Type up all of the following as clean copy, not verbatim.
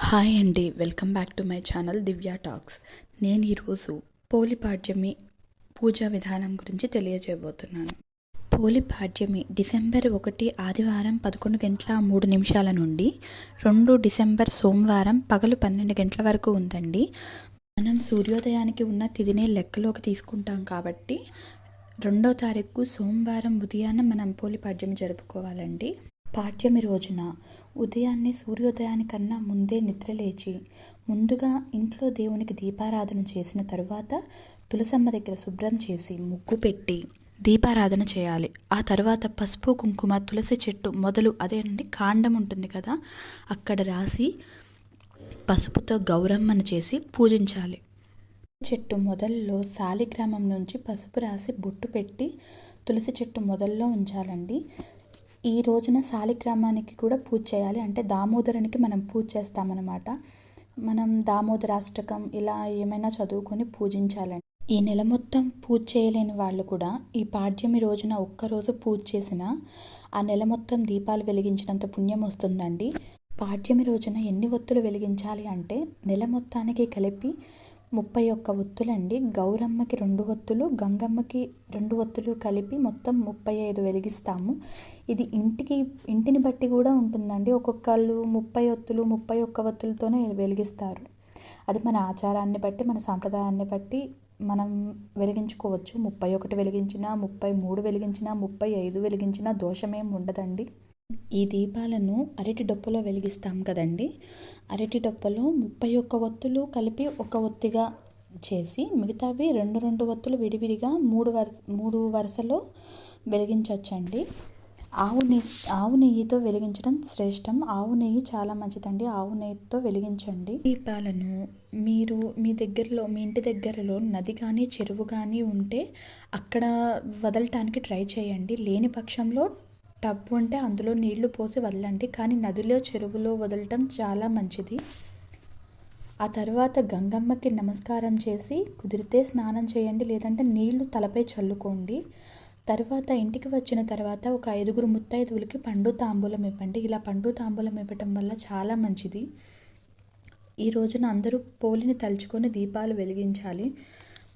Hi అండి, welcome back to my channel Divya talks. నేను ఈరోజు పోలిపాడ్యమి పూజా విధానం గురించి తెలియజేయబోతున్నాను. పోలిపాడ్యమి డిసెంబర్ 1 ఆదివారం 11:03 నుండి 2 డిసెంబర్ సోమవారం పగలు 12 గంటల వరకు ఉందండి. మనం సూర్యోదయానికి ఉన్న తిథినే లెక్కలోకి తీసుకుంటాం కాబట్టి 2వ తారీఖు సోమవారం ఉదయాన్నే మనం పోలిపాడ్యమి జరుపుకోవాలండి. పాడ్యమి రోజున ఉదయాన్నే సూర్యోదయానికన్నా ముందే నిద్రలేచి ముందుగా ఇంట్లో దేవునికి దీపారాధన చేసిన తరువాత తులసమ్మ దగ్గర శుభ్రం చేసి ముగ్గు పెట్టి దీపారాధన చేయాలి. ఆ తర్వాత పసుపు కుంకుమ తులసి చెట్టు మొదలు అదేనండి కాండం ఉంటుంది కదా, అక్కడ రాసి పసుపుతో గౌరమ్మను చేసి పూజించాలి. చెట్టు మొదల్లో శాలిగ్రామం నుంచి పసుపు రాసి బొట్టు పెట్టి తులసి చెట్టు మొదల్లో ఉంచాలండి. ఈ రోజున శాలిగ్రామానికి కూడా పూజ చేయాలి. అంటే దామోదరునికి మనం పూజ చేస్తామన్నమాట. మనం దామోదరాష్టకం ఇలా ఏమైనా చదువుకొని పూజించాలండి. ఈ నెల మొత్తం పూజ చేయలేని వాళ్ళు కూడా ఈ పాడ్యమి రోజున ఒక్కరోజు పూజ చేసినా ఆ నెల మొత్తం దీపాలు వెలిగించినంత పుణ్యం వస్తుందండి. పాడ్యమి రోజున ఎన్ని ఒత్తులు వెలిగించాలి అంటే నెల మొత్తానికి కలిపి 31 ఒత్తులండి. గౌరమ్మకి 2 ఒత్తులు, గంగమ్మకి 2 ఒత్తులు కలిపి మొత్తం 35 వెలిగిస్తాము. ఇది ఇంటిని బట్టి కూడా ఉంటుందండి. ఒక్కొక్కళ్ళు 30 ఒత్తులు 31 ఒత్తులతోనే వెలిగిస్తారు. అది మన ఆచారాన్ని బట్టి మన సాంప్రదాయాన్ని బట్టి మనం వెలిగించుకోవచ్చు. 31 వెలిగించినా 33 వెలిగించినా 35 వెలిగించినా దోషమేం ఉండదండి. ఈ దీపాలను అరటి డొప్పలో వెలిగిస్తాం కదండి. అరటి డొప్పలో 31 ఒత్తులు కలిపి ఒక ఒత్తిగా చేసి మిగతావి 2 ఒత్తులు విడివిడిగా 3 వరుసలో వెలిగించవచ్చండి. ఆవు నెయ్యితో వెలిగించడం శ్రేష్టం. ఆవు నెయ్యి చాలా మంచిదండి. ఆవు నెయ్యితో వెలిగించండి. దీపాలను మీరు మీ ఇంటి దగ్గరలో నది కానీ చెరువు కానీ ఉంటే అక్కడ వదలటానికి ట్రై చేయండి. లేని పక్షంలో టబ్ ఉంటే అందులో నీళ్లు పోసి వదలండి. కానీ నదిలో చెరువులో వదలటం చాలా మంచిది. ఆ తర్వాత గంగమ్మకి నమస్కారం చేసి కుదిరితే స్నానం చేయండి, లేదంటే నీళ్లు తలపై చల్లుకోండి. తర్వాత ఇంటికి వచ్చిన తర్వాత ఒక 5 ముత్తైదువులకి పండు తాంబూలం ఇవ్వండి. ఇలా పండు తాంబూలం ఇవ్వటం వల్ల చాలా మంచిది. ఈ రోజున అందరూ పోలిని తలుచుకొని దీపాలు వెలిగించాలి.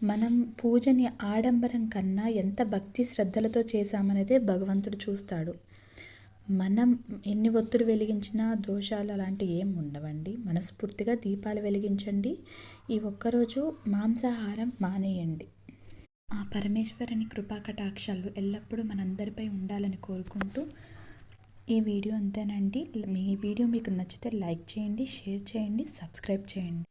మనం పూజని ఆడంబరం కన్నా ఎంత భక్తి శ్రద్ధలతో చేశామనేదే భగవంతుడు చూస్తాడు. మనం ఎన్ని ఒత్తులు వెలిగించినా దోషాలు అలాంటివి ఏం ఉండవండి. మనస్ఫూర్తిగా దీపాలు వెలిగించండి. ఈ ఒక్కరోజు మాంసాహారం మానేయండి. ఆ పరమేశ్వరుని కృపా కటాక్షాలు ఎల్లప్పుడూ మనందరిపై ఉండాలని కోరుకుంటూ ఈ వీడియో అంతేనండి. మీ వీడియో మీకు నచ్చితే లైక్ చేయండి, షేర్ చేయండి, సబ్స్క్రైబ్ చేయండి.